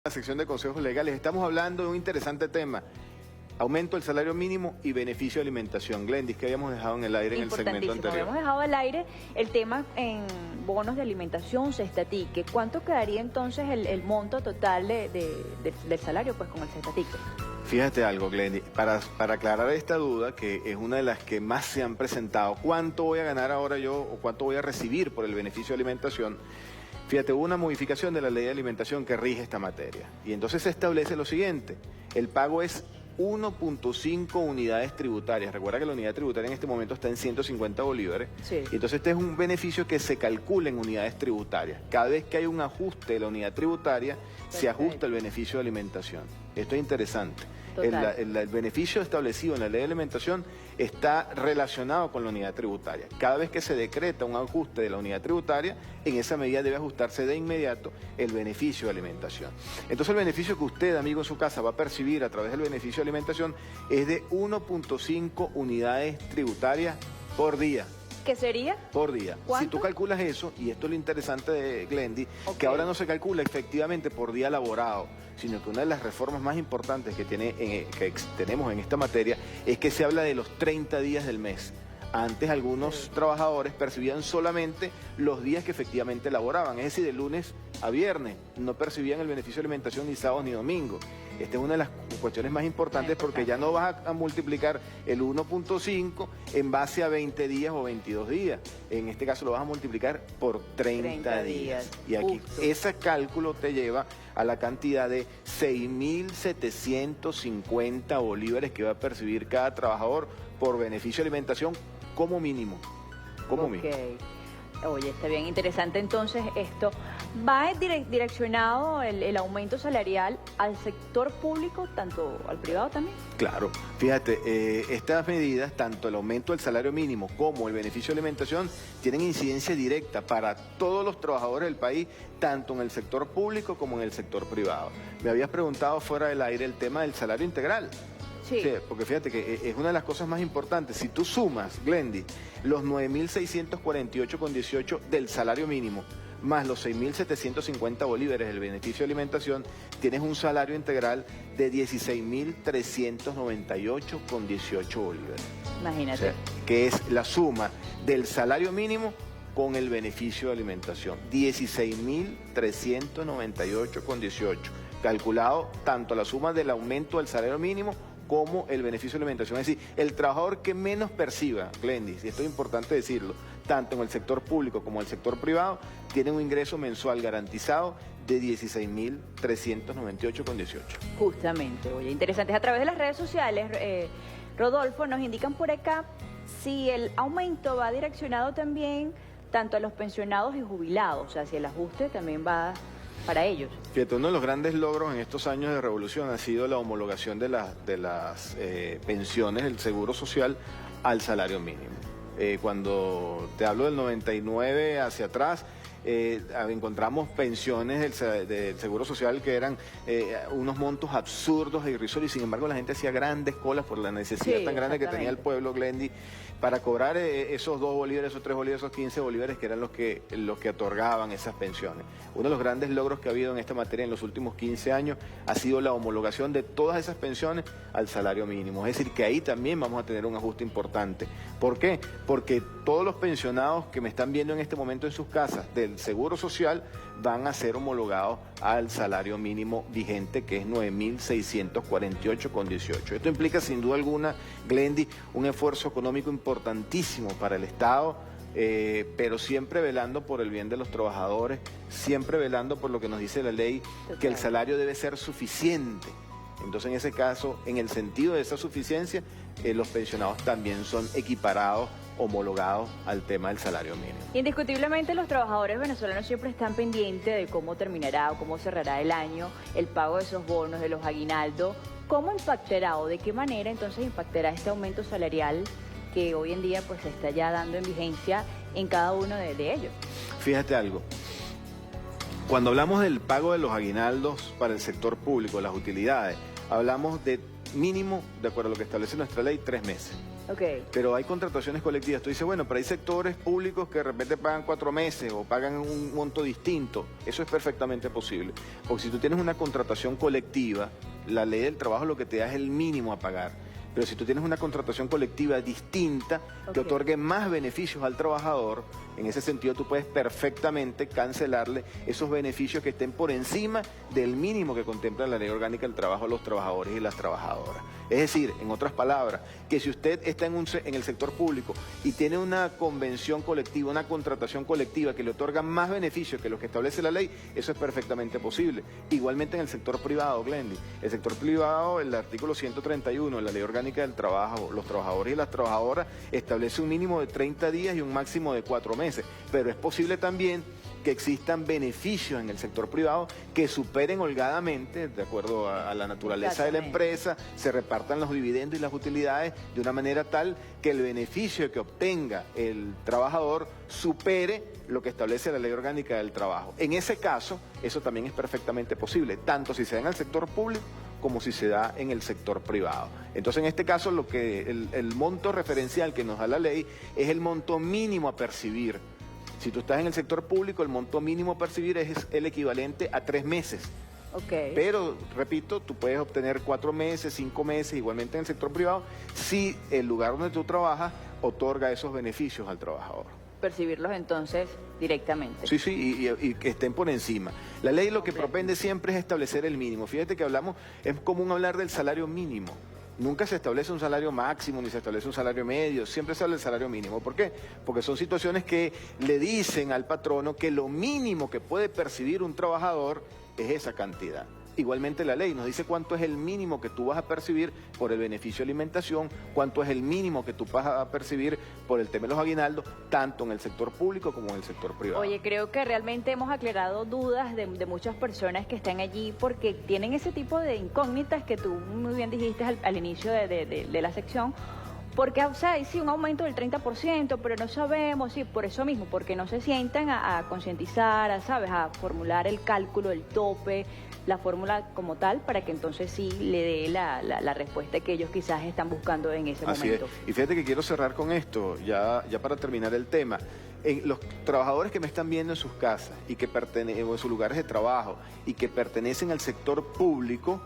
La sección de consejos legales. Estamos hablando de un interesante tema: aumento del salario mínimo y beneficio de alimentación. Glendis, que habíamos dejado en el aire en el segmento anterior. Habíamos dejado al aire el tema en bonos de alimentación, cestatique. ¿Cuánto quedaría entonces el monto total del salario pues con el cestatique? Fíjate algo, Glendis, para aclarar esta duda, que es una de las que más se han presentado: ¿cuánto voy a ganar ahora yo o cuánto voy a recibir por el beneficio de alimentación? Fíjate, hubo una modificación de la ley de alimentación que rige esta materia. Y entonces se establece lo siguiente: el pago es 1.5 unidades tributarias. Recuerda que la unidad tributaria en este momento está en 150 bolívares. Sí. Y entonces este es un beneficio que se calcula en unidades tributarias. Cada vez que hay un ajuste de la unidad tributaria, se ajusta el beneficio de alimentación. Esto es interesante. El beneficio establecido en la ley de alimentación está relacionado con la unidad tributaria. Cada vez que se decreta un ajuste de la unidad tributaria, en esa medida debe ajustarse de inmediato el beneficio de alimentación. Entonces el beneficio que usted, amigo, en su casa va a percibir a través del beneficio de alimentación es de 1.5 unidades tributarias por día. ¿Qué sería? Por día. ¿Cuánto? Si tú calculas eso, y esto es lo interesante de Glendis, que ahora no se calcula efectivamente por día laborado, sino que una de las reformas más importantes que tenemos en esta materia es que se habla de los 30 días del mes. Antes algunos trabajadores percibían solamente los días que efectivamente laboraban, es decir, de lunes a viernes, no percibían el beneficio de alimentación ni sábados ni domingos. Esta es una de las cuestiones más importantes porque ya no vas a multiplicar el 1.5 en base a 20 días o 22 días. En este caso lo vas a multiplicar por 30 días. Y aquí ese cálculo te lleva a la cantidad de 6.750 bolívares que va a percibir cada trabajador por beneficio de alimentación como mínimo. Mínimo. Oye, está bien interesante entonces esto. ¿Va direccionado el aumento salarial al sector público, tanto al privado también? Claro, fíjate, estas medidas, tanto el aumento del salario mínimo como el beneficio de alimentación, tienen incidencia directa para todos los trabajadores del país, tanto en el sector público como en el sector privado. Me habías preguntado fuera del aire el tema del salario integral. Sí. Sí, porque fíjate que es una de las cosas más importantes. Si tú sumas, Glendis, los 9.648,18 del salario mínimo, más los 6.750 bolívares del beneficio de alimentación, tienes un salario integral de 16.398,18 bolívares. Imagínate. O sea, que es la suma del salario mínimo con el beneficio de alimentación. 16.398,18. Calculado tanto la suma del aumento del salario mínimo como el beneficio de alimentación. Es decir, el trabajador que menos perciba, Glendis, y esto es importante decirlo, tanto en el sector público como en el sector privado, tiene un ingreso mensual garantizado de 16.398,18. Justamente, oye, interesante. A través de las redes sociales, Rodolfo, nos indican por acá si el aumento va direccionado también tanto a los pensionados y jubilados, o sea, si el ajuste también va para ellos. Fíjate, uno de los grandes logros en estos años de revolución ha sido la homologación de las pensiones del Seguro Social al salario mínimo. Cuando te hablo del 99 hacia atrás, encontramos pensiones del Seguro Social que eran unos montos absurdos e irrisorios, y sin embargo la gente hacía grandes colas por la necesidad tan grande que tenía el pueblo, Glendis, para cobrar esos 2 bolívares, esos 3 bolívares, esos 15 bolívares que eran los que otorgaban esas pensiones. Uno de los grandes logros que ha habido en esta materia en los últimos 15 años ha sido la homologación de todas esas pensiones al salario mínimo. Es decir, que ahí también vamos a tener un ajuste importante. ¿Por qué? Porque todos los pensionados que me están viendo en este momento en sus casas del Seguro Social van a ser homologados al salario mínimo vigente, que es 9.648,18. Esto implica sin duda alguna, Glendis, un esfuerzo económico importantísimo para el Estado, pero siempre velando por el bien de los trabajadores, siempre velando por lo que nos dice la ley, que el salario debe ser suficiente. Entonces, en ese caso, en el sentido de esa suficiencia, los pensionados también son equiparados, homologados al tema del salario mínimo. Indiscutiblemente los trabajadores venezolanos siempre están pendientes de cómo terminará o cómo cerrará el año, el pago de esos bonos, de los aguinaldos. ¿Cómo impactará o de qué manera entonces impactará este aumento salarial que hoy en día pues se está ya dando en vigencia en cada uno de ellos? Fíjate algo. Cuando hablamos del pago de los aguinaldos para el sector público, las utilidades, hablamos de mínimo, de acuerdo a lo que establece nuestra ley, 3 meses. Ok. Pero hay contrataciones colectivas. Tú dices, bueno, pero hay sectores públicos que de repente pagan 4 meses o pagan un monto distinto. Eso es perfectamente posible. Porque si tú tienes una contratación colectiva, la ley del trabajo lo que te da es el mínimo a pagar. Pero si tú tienes una contratación colectiva distinta, que otorgue más beneficios al trabajador, en ese sentido tú puedes perfectamente cancelarle esos beneficios que estén por encima del mínimo que contempla la Ley Orgánica del Trabajo a los trabajadores y las trabajadoras. Es decir, en otras palabras, que si usted está en el sector público y tiene una convención colectiva, una contratación colectiva que le otorga más beneficios que los que establece la ley, eso es perfectamente posible. Igualmente en el sector privado, Glendy. El sector privado, el artículo 131 de la Ley Orgánica del Trabajo, los trabajadores y las trabajadoras establece un mínimo de 30 días y un máximo de 4 meses. Pero es posible también que existan beneficios en el sector privado que superen holgadamente, de acuerdo a la naturaleza de la empresa, se repartan los dividendos y las utilidades de una manera tal que el beneficio que obtenga el trabajador supere lo que establece la Ley Orgánica del Trabajo. En ese caso, eso también es perfectamente posible, tanto si se da en el sector público como si se da en el sector privado. Entonces, en este caso, el monto referencial que nos da la ley es el monto mínimo a percibir. Si tú estás en el sector público, el monto mínimo a percibir es el equivalente a 3 meses. Okay. Pero, repito, tú puedes obtener 4 meses, 5 meses, igualmente en el sector privado, si el lugar donde tú trabajas otorga esos beneficios al trabajador. Percibirlos entonces directamente. Sí, y que estén por encima. La ley lo que propende siempre es establecer el mínimo. Fíjate que es común hablar del salario mínimo. Nunca se establece un salario máximo ni se establece un salario medio, siempre se habla del salario mínimo. ¿Por qué? Porque son situaciones que le dicen al patrono que lo mínimo que puede percibir un trabajador es esa cantidad. Igualmente la ley nos dice cuánto es el mínimo que tú vas a percibir por el beneficio de alimentación, cuánto es el mínimo que tú vas a percibir por el tema de los aguinaldos, tanto en el sector público como en el sector privado. Oye, creo que realmente hemos aclarado dudas de muchas personas que están allí porque tienen ese tipo de incógnitas que tú muy bien dijiste al inicio de la sección. Porque, o sea, sí, un aumento del 30%, pero no sabemos, sí, por eso mismo, porque no se sientan a concientizar, a formular el cálculo, el tope, la fórmula como tal, para que entonces sí le dé la respuesta que ellos quizás están buscando en ese momento. Así es. Y fíjate que quiero cerrar con esto, ya para terminar el tema. Los trabajadores que me están viendo en sus casas y que o en sus lugares de trabajo y que pertenecen al sector público,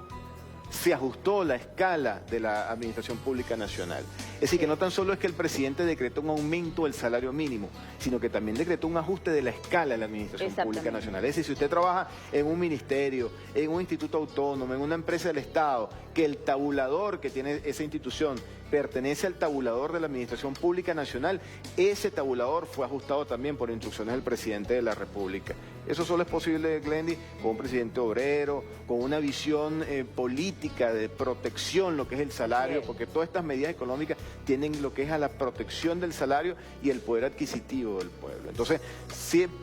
se ajustó la escala de la Administración Pública Nacional. Es decir, que no tan solo es que el presidente decretó un aumento del salario mínimo, sino que también decretó un ajuste de la escala de la Administración Pública Nacional. Es decir, si usted trabaja en un ministerio, en un instituto autónomo, en una empresa del Estado, que el tabulador que tiene esa institución pertenece al tabulador de la Administración Pública Nacional, ese tabulador fue ajustado también por instrucciones del presidente de la República. Eso solo es posible, Glendy, con un presidente obrero, con una visión política de protección, lo que es el salario, porque todas estas medidas económicas tienen lo que es a la protección del salario y el poder adquisitivo del pueblo. Entonces,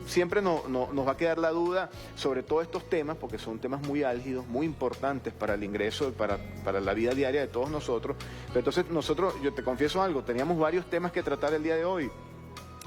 siempre nos va a quedar la duda sobre todos estos temas, porque son temas muy álgidos, muy importantes para el ingreso, para la vida diaria de todos nosotros. Pero entonces nosotros, yo te confieso algo, teníamos varios temas que tratar el día de hoy,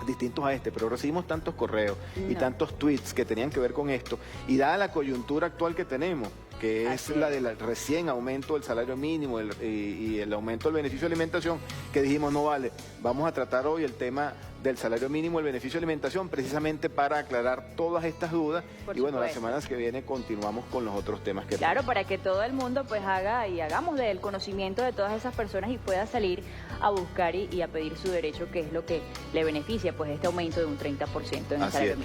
distintos a este, pero recibimos tantos correos y tantos tweets que tenían que ver con esto, y dada la coyuntura actual que tenemos, que es la del recién aumento del salario mínimo y el aumento del beneficio de alimentación, que dijimos, no vale, vamos a tratar hoy el tema del salario mínimo, el beneficio de alimentación, precisamente para aclarar todas estas dudas. Y bueno, las semanas que vienen continuamos con los otros temas que tenemos. Para que todo el mundo pues hagamos del conocimiento de todas esas personas y pueda salir a buscar y a pedir su derecho, que es lo que le beneficia pues este aumento de un 30% en el salario mínimo.